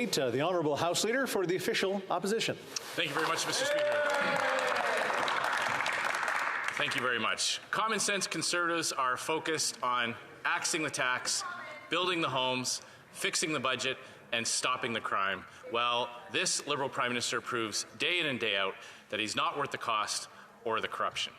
nominate the Honourable House Leader for the official opposition. Thank you very much, Mr. Speaker. Thank you very much. Common sense Conservatives are focused on axing the tax, building the homes, fixing the budget, and stopping the crime. Well, this Liberal Prime Minister proves day in and day out that he's not worth the cost or the corruption.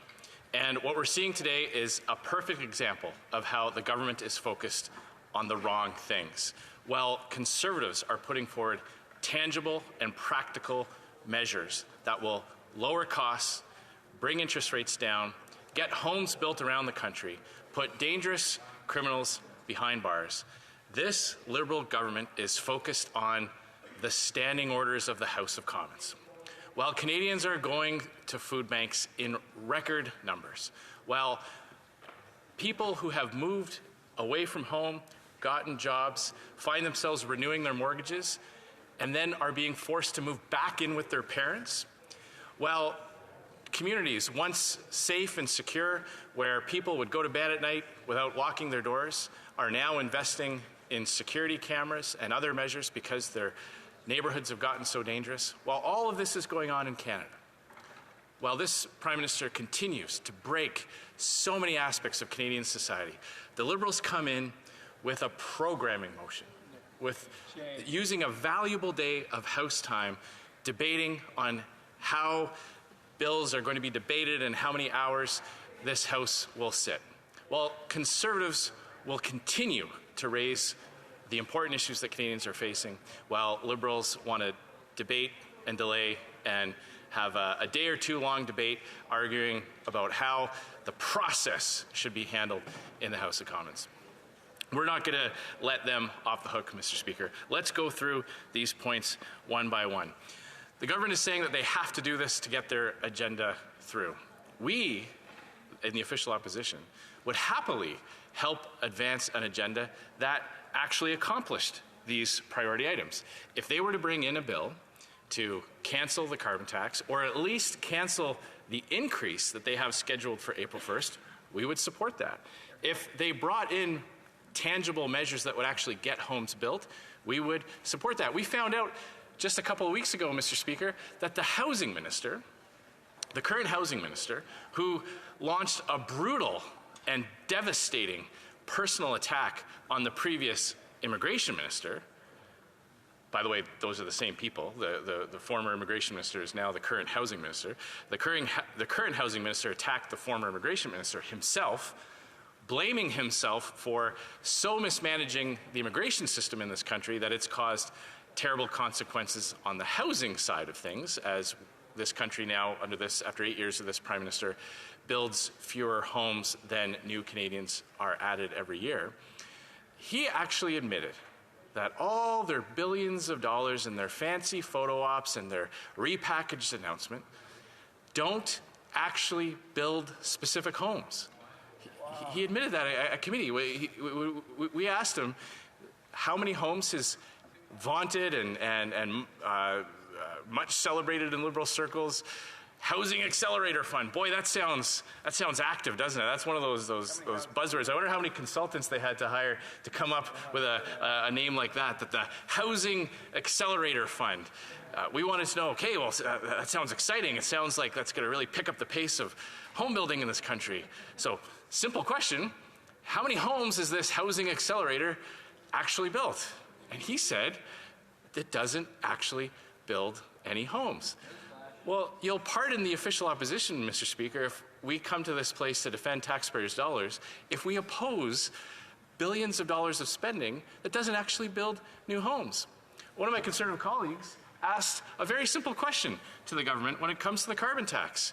And what we're seeing today is a perfect example of how the government is focused on the wrong things. While Conservatives are putting forward tangible and practical measures that will lower costs, bring interest rates down, get homes built around the country, put dangerous criminals behind bars, this Liberal government is focused on the standing orders of the House of Commons. While Canadians are going to food banks in record numbers, while people who have moved away from home, gotten jobs, find themselves renewing their mortgages, and then are being forced to move back in with their parents, while communities once safe and secure, where people would go to bed at night without locking their doors, are now investing in security cameras and other measures because their neighborhoods have gotten so dangerous. While all of this is going on in Canada, while this Prime Minister continues to break so many aspects of Canadian society, the Liberals come in with a programming motion, with using a valuable day of House time, debating on how bills are going to be debated and how many hours this House will sit. While Conservatives will continue to raise the important issues that Canadians are facing, while Liberals want to debate and delay and have a day or two long debate arguing about how the process should be handled in the House of Commons. We're not going to let them off the hook, Mr. Speaker. Let's go through these points one by one. The government is saying that they have to do this to get their agenda through. We, in the official opposition, would happily help advance an agenda that actually accomplished these priority items. If they were to bring in a bill to cancel the carbon tax, or at least cancel the increase that they have scheduled for April 1st, we would support that. If they brought in tangible measures that would actually get homes built, we would support that. We found out just a couple of weeks ago, Mr. Speaker, that the housing minister, the current housing minister, who launched a brutal and devastating personal attack on the previous immigration minister. By the way, those are the same people. The former immigration minister is now the current housing minister. The current housing minister attacked the former immigration minister himself, blaming himself for so mismanaging the immigration system in this country that it's caused terrible consequences on the housing side of things, as this country now, after 8 years of this Prime Minister, builds fewer homes than new Canadians are added every year. He actually admitted that all their billions of dollars and their fancy photo ops and their repackaged announcement don't actually build specific homes. He admitted that at committee. We asked him how many homes his vaunted and much celebrated in Liberal circles Housing Accelerator Fund. Boy, that sounds active, doesn't it? That's one of those buzzwords. I wonder how many consultants they had to hire to come up with a name like that the Housing Accelerator Fund. We wanted to know, okay, well, that sounds exciting. It sounds like that's going to really pick up the pace of home building in this country. So, simple question, how many homes is this Housing Accelerator actually built? And he said, it doesn't actually build any homes. Well, you'll pardon the official opposition, Mr. Speaker, if we come to this place to defend taxpayers' dollars, if we oppose billions of dollars of spending that doesn't actually build new homes. One of my Conservative colleagues asked a very simple question to the government when it comes to the carbon tax.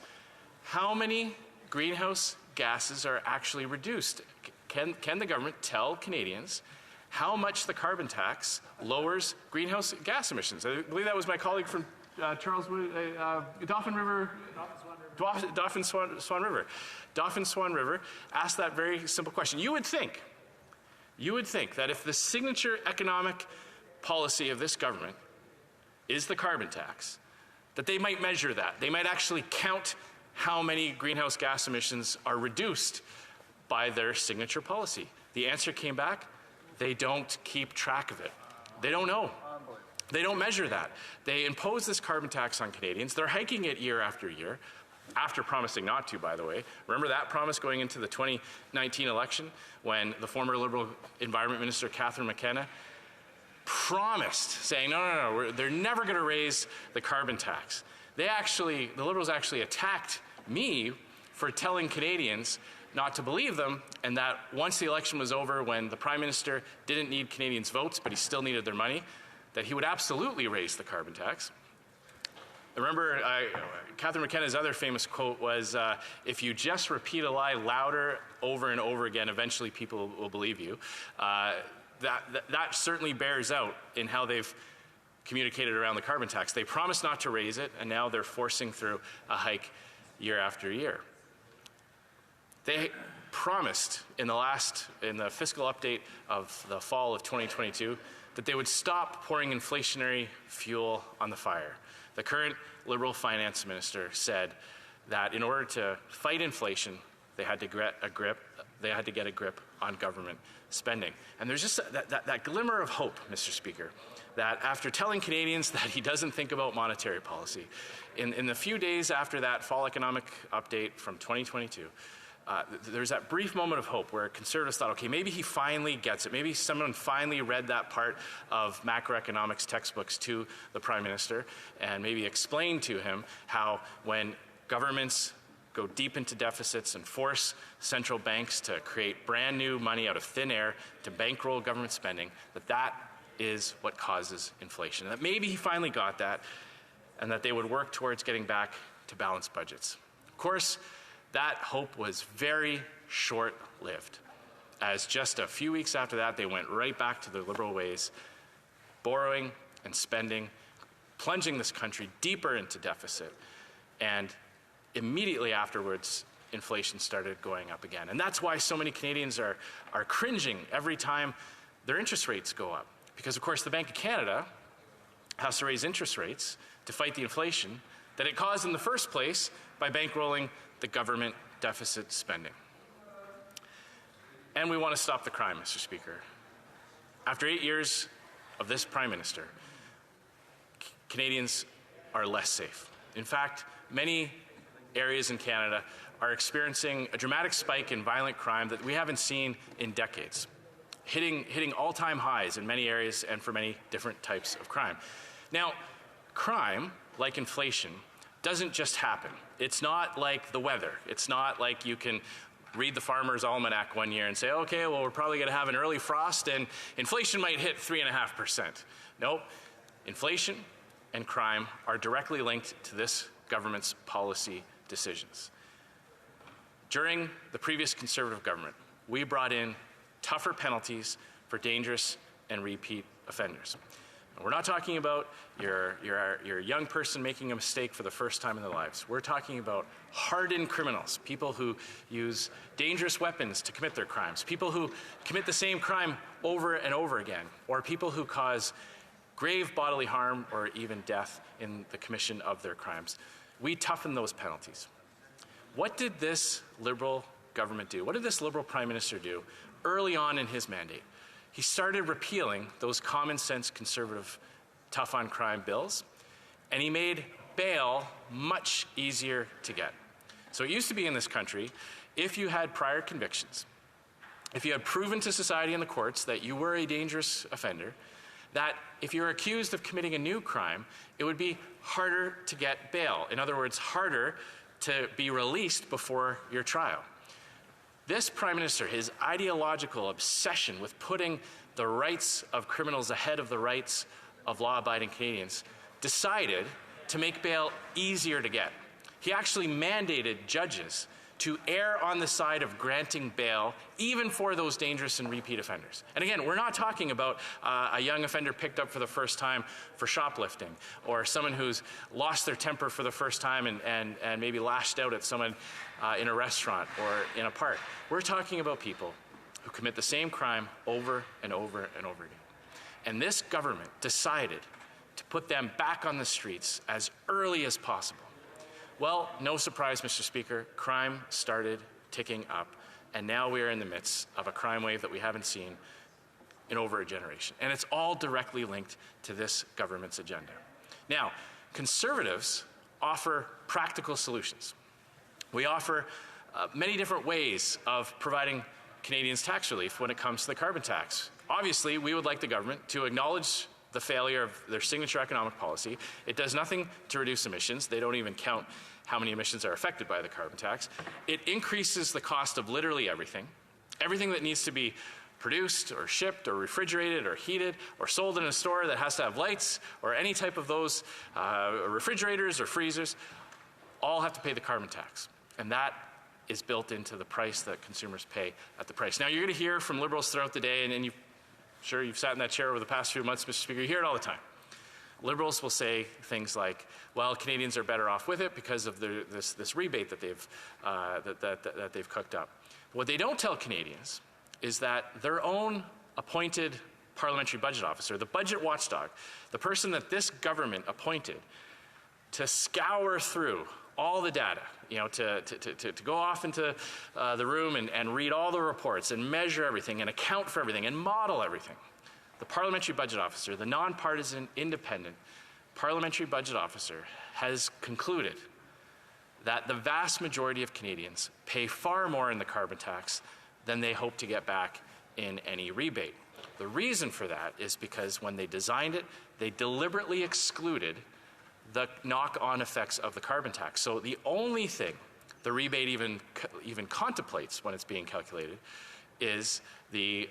How many greenhouse gases are actually reduced? Can the government tell Canadians how much the carbon tax lowers greenhouse gas emissions? I believe that was my colleague from Dauphin Swan River asked that very simple question. You would think that if the signature economic policy of this government is the carbon tax, that they might measure that. They might actually count how many greenhouse gas emissions are reduced by their signature policy. The answer came back, they don't keep track of it. They don't know. They don't measure that. They impose this carbon tax on Canadians. They're hiking it year after year, after promising not to, by the way. Remember that promise going into the 2019 election when the former Liberal Environment Minister, Catherine McKenna, promised, saying, no, they're never going to raise the carbon tax. The Liberals actually attacked me for telling Canadians not to believe them, and that once the election was over, when the Prime Minister didn't need Canadians' votes, but he still needed their money, that he would absolutely raise the carbon tax. Remember, Catherine McKenna's other famous quote was, if you just repeat a lie louder over and over again, eventually people will believe you. That certainly bears out in how they've communicated around the carbon tax. They promised not to raise it, and now they're forcing through a hike year after year. They promised in the fiscal update of the fall of 2022 that they would stop pouring inflationary fuel on the fire. The current Liberal finance minister said that in order to fight inflation, they had to get a grip on government spending. And there's just that glimmer of hope, Mr. Speaker, that after telling Canadians that he doesn't think about monetary policy, in the few days after that fall economic update from 2022, there's that brief moment of hope where Conservatives thought, okay, maybe he finally gets it. Maybe someone finally read that part of macroeconomics textbooks to the Prime Minister and maybe explained to him how when governments go deep into deficits and force central banks to create brand new money out of thin air to bankroll government spending, that is what causes inflation. And that maybe he finally got that, and that they would work towards getting back to balanced budgets. Of course, that hope was very short-lived, as just a few weeks after that, they went right back to their Liberal ways, borrowing and spending, plunging this country deeper into deficit, and immediately afterwards, inflation started going up again. And that's why so many Canadians are cringing every time their interest rates go up. Because, of course, the Bank of Canada has to raise interest rates to fight the inflation that it caused in the first place by bankrolling the government deficit spending. And we want to stop the crime, Mr. Speaker. After 8 years of this Prime Minister, Canadians are less safe. In fact, many areas in Canada are experiencing a dramatic spike in violent crime that we haven't seen in decades, hitting all-time highs in many areas and for many different types of crime. Now, crime, like inflation, doesn't just happen. It's not like the weather. It's not like you can read the Farmer's Almanac one year and say, okay, well, we're probably going to have an early frost and inflation might hit 3.5%. Nope. Inflation and crime are directly linked to this government's policy decisions. During the previous Conservative government, we brought in tougher penalties for dangerous and repeat offenders. And we're not talking about your young person making a mistake for the first time in their lives. We're talking about hardened criminals, people who use dangerous weapons to commit their crimes, people who commit the same crime over and over again, or people who cause grave bodily harm or even death in the commission of their crimes. We toughen those penalties. What did this Liberal government do? What did this Liberal Prime Minister do early on in his mandate? He started repealing those common sense Conservative tough on crime bills, and he made bail much easier to get. So it used to be in this country, if you had prior convictions, if you had proven to society and the courts that you were a dangerous offender, that if you're accused of committing a new crime, it would be harder to get bail. In other words, harder to be released before your trial. This Prime Minister, his ideological obsession with putting the rights of criminals ahead of the rights of law-abiding Canadians, decided to make bail easier to get. He actually mandated judges to err on the side of granting bail, even for those dangerous and repeat offenders. And again, we're not talking about a young offender picked up for the first time for shoplifting, or someone who's lost their temper for the first time and maybe lashed out at someone in a restaurant or in a park. We're talking about people who commit the same crime over and over and over again. And this government decided to put them back on the streets as early as possible. Well, no surprise, Mr. Speaker, crime started ticking up, and now we are in the midst of a crime wave that we haven't seen in over a generation. And it's all directly linked to this government's agenda. Now, Conservatives offer practical solutions. We offer many different ways of providing Canadians tax relief when it comes to the carbon tax. Obviously, we would like the government to acknowledge the failure of their signature economic policy. It does nothing to reduce emissions. They don't even count how many emissions are affected by the carbon tax. It increases the cost of literally everything. Everything that needs to be produced or shipped or refrigerated or heated or sold in a store that has to have lights or any type of those refrigerators or freezers all have to pay the carbon tax. And that is built into the price that consumers pay at the price. Now, you're going to hear from Liberals throughout the day, and you've sat in that chair over the past few months, Mr. Speaker, you hear it all the time. Liberals will say things like, well, Canadians are better off with it because of this rebate that they've cooked up. What they don't tell Canadians is that their own appointed parliamentary budget officer, the budget watchdog, the person that this government appointed to scour through all the data, to go off into the room and read all the reports and measure everything and account for everything and model everything. The parliamentary budget officer, the nonpartisan, independent parliamentary budget officer, has concluded that the vast majority of Canadians pay far more in the carbon tax than they hope to get back in any rebate. The reason for that is because when they designed it, they deliberately excluded the knock-on effects of the carbon tax. So the only thing the rebate even contemplates when it's being calculated is the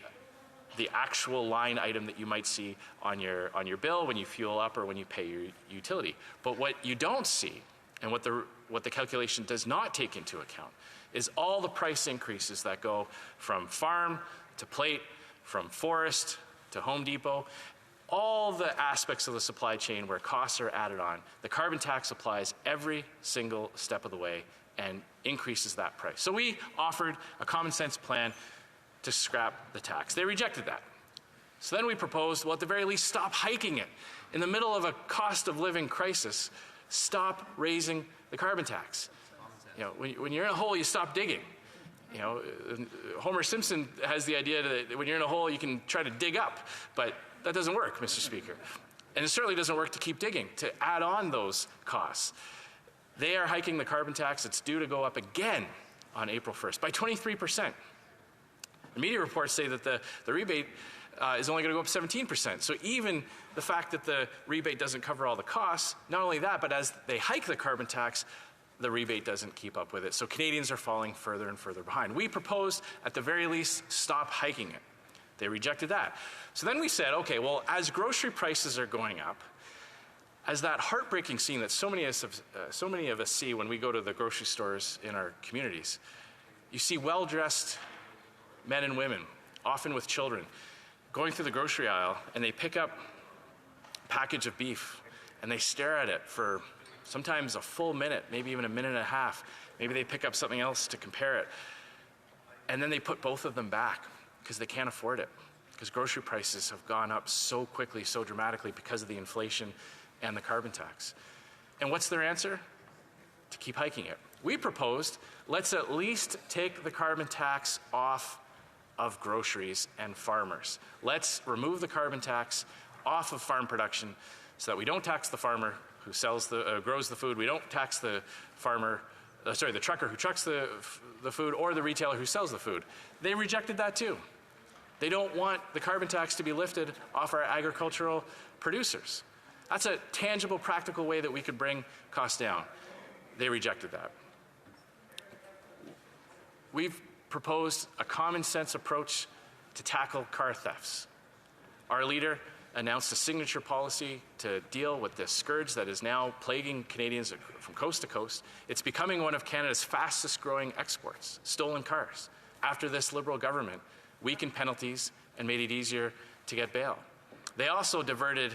actual line item that you might see on your bill when you fuel up or when you pay your utility. But what you don't see, and what the calculation does not take into account, is all the price increases that go from farm to plate, from forest to Home Depot, all the aspects of the supply chain where costs are added on. The carbon tax applies every single step of the way and increases that price. So we offered a common sense plan to scrap the tax. They rejected that. So then we proposed, well, at the very least, stop hiking it. In the middle of a cost of living crisis, stop raising the carbon tax. When you're in a hole, you stop digging. Homer Simpson has the idea that when you're in a hole, you can try to dig up, but that doesn't work, Mr. Speaker. And it certainly doesn't work to keep digging, to add on those costs. They are hiking the carbon tax. It's due to go up again on April 1st by 23%. The media reports say that the rebate is only going to go up 17%. So even the fact that the rebate doesn't cover all the costs, not only that, but as they hike the carbon tax, the rebate doesn't keep up with it. So Canadians are falling further and further behind. We proposed, at the very least, stop hiking it. They rejected that. So then we said, okay, well, as grocery prices are going up, as that heartbreaking scene that so many of us see when we go to the grocery stores in our communities, you see well-dressed men and women, often with children, going through the grocery aisle, and they pick up a package of beef, and they stare at it for sometimes a full minute, maybe even a minute and a half. Maybe they pick up something else to compare it. And then they put both of them back because they can't afford it, because grocery prices have gone up so quickly, so dramatically because of the inflation and the carbon tax. And what's their answer? To keep hiking it. We proposed, let's at least take the carbon tax off of groceries and farmers. Let's remove the carbon tax off of farm production so that we don't tax the farmer who grows the food. We don't tax the the trucker who trucks the food, or the retailer who sells the food. They rejected that too. They don't want the carbon tax to be lifted off our agricultural producers. That's a tangible, practical way that we could bring costs down. They rejected that. We've proposed a common sense approach to tackle car thefts. Our leader announced a signature policy to deal with this scourge that is now plaguing Canadians from coast to coast. It's becoming one of Canada's fastest growing exports, stolen cars. After this Liberal government weakened penalties and made it easier to get bail. They also diverted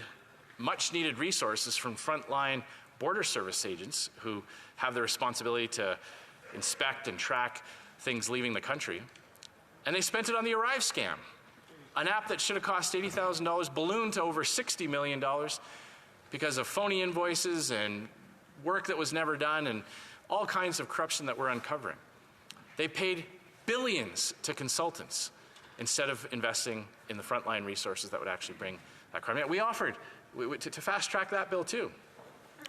much needed resources from frontline border service agents who have the responsibility to inspect and track things leaving the country. And they spent it on the Arrive scam, an app that should have cost $80,000, ballooned to over $60 million because of phony invoices and work that was never done and all kinds of corruption that we're uncovering. They paid billions to consultants instead of investing in the frontline resources that would actually bring that crime down. We offered to fast track that bill too.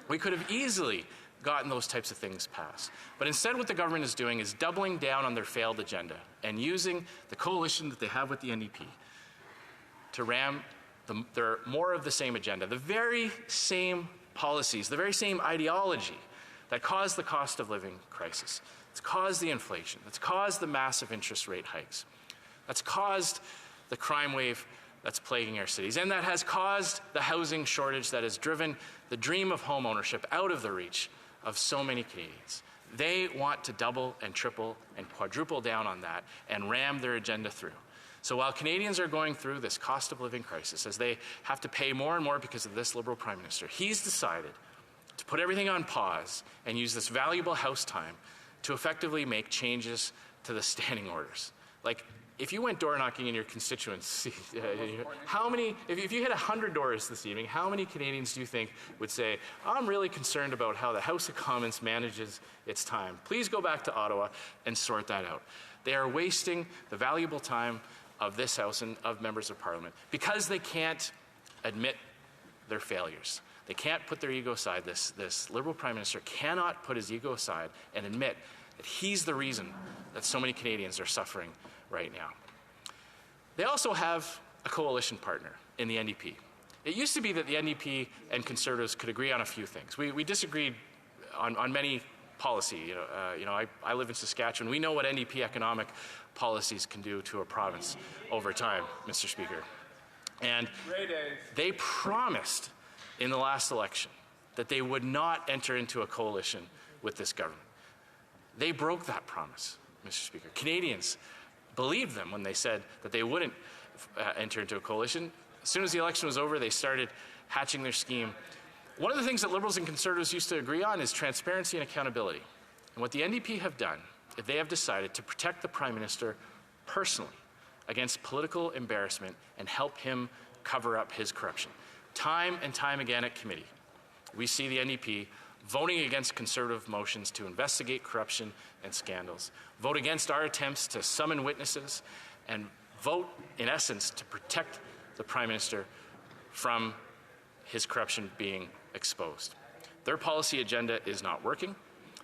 We could have easily gotten those types of things passed. But instead what the government is doing is doubling down on their failed agenda and using the coalition that they have with the NDP to ram their more of the same agenda, the very same policies, the very same ideology that caused the cost of living crisis. It's caused the inflation. It's caused the massive interest rate hikes. That's caused the crime wave that's plaguing our cities. And that has caused the housing shortage that has driven the dream of home ownership out of the reach of so many Canadians. They want to double and triple and quadruple down on that and ram their agenda through. So while Canadians are going through this cost of living crisis, as they have to pay more and more because of this Liberal Prime Minister, he's decided to put everything on pause and use this valuable House time to effectively make changes to the standing orders. Like, if you went door knocking in your constituency, how many, if you hit 100 doors this evening, how many Canadians do you think would say, I'm really concerned about how the House of Commons manages its time. Please go back to Ottawa and sort that out. They are wasting the valuable time of this House and of members of Parliament because they can't admit their failures. They can't put their ego aside. This Liberal Prime Minister cannot put his ego aside and admit that he's the reason that so many Canadians are suffering right now. They also have a coalition partner in the NDP. It used to be that the NDP and Conservatives could agree on a few things. We disagreed on many policy. I live in Saskatchewan. We know what NDP economic policies can do to a province over time, Mr. Speaker. And they promised in the last election that they would not enter into a coalition with this government. They broke that promise, Mr. Speaker. Canadians believed them when they said that they wouldn't enter into a coalition. As soon as the election was over, they started hatching their scheme. One of the things that Liberals and Conservatives used to agree on is transparency and accountability. And what the NDP have done is they have decided to protect the Prime Minister personally against political embarrassment and help him cover up his corruption. Time and time again at committee, we see the NDP voting against Conservative motions to investigate corruption and scandals, vote against our attempts to summon witnesses, and vote, in essence, to protect the Prime Minister from his corruption being exposed. Their policy agenda is not working.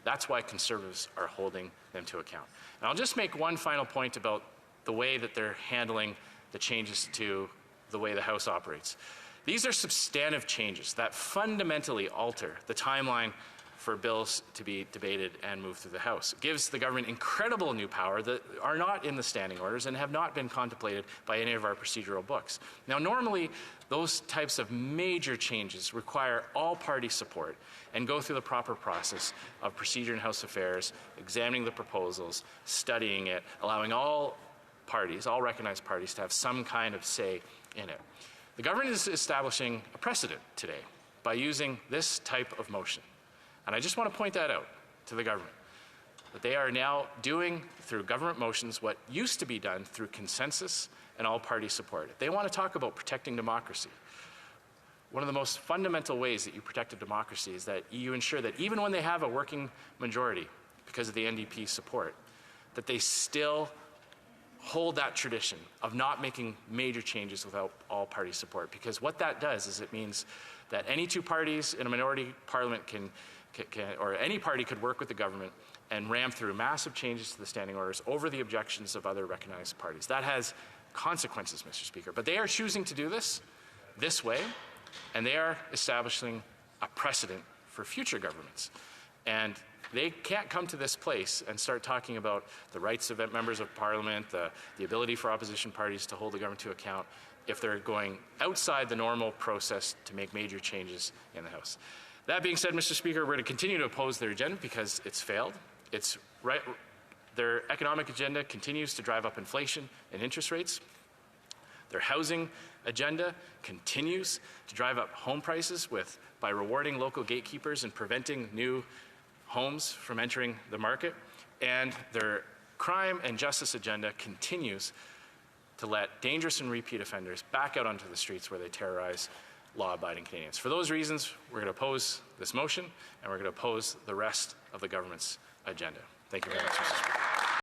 That's why Conservatives are holding them to account. And I'll just make one final point about the way that they're handling the changes to the way the House operates. These are substantive changes that fundamentally alter the timeline for bills to be debated and moved through the House. It gives the government incredible new power that are not in the standing orders and have not been contemplated by any of our procedural books. Now, normally, those types of major changes require all party support and go through the proper process of procedure in House Affairs, examining the proposals, studying it, allowing all parties, all recognized parties, to have some kind of say in it. The government is establishing a precedent today by using this type of motion. And I just want to point that out to the government, that they are now doing through government motions what used to be done through consensus and all-party support. If they want to talk about protecting democracy, one of the most fundamental ways that you protect a democracy is that you ensure that even when they have a working majority, because of the NDP support, that they still hold that tradition of not making major changes without all-party support. Because what that does is it means that any two parties in a minority parliament or any party could work with the government and ram through massive changes to the standing orders over the objections of other recognized parties. That has consequences, Mr. Speaker. But they are choosing to do this way, and they are establishing a precedent for future governments. And they can't come to this place and start talking about the rights of members of Parliament, the ability for opposition parties to hold the government to account if they're going outside the normal process to make major changes in the House. That being said, Mr. Speaker, we're going to continue to oppose their agenda because it's failed. Their economic agenda continues to drive up inflation and interest rates. Their housing agenda continues to drive up home prices by rewarding local gatekeepers and preventing new homes from entering the market. And their crime and justice agenda continues to let dangerous and repeat offenders back out onto the streets where they terrorize law-abiding Canadians. For those reasons, we're going to oppose this motion, and we're going to oppose the rest of the government's agenda. Thank you very much, Mr. Speaker.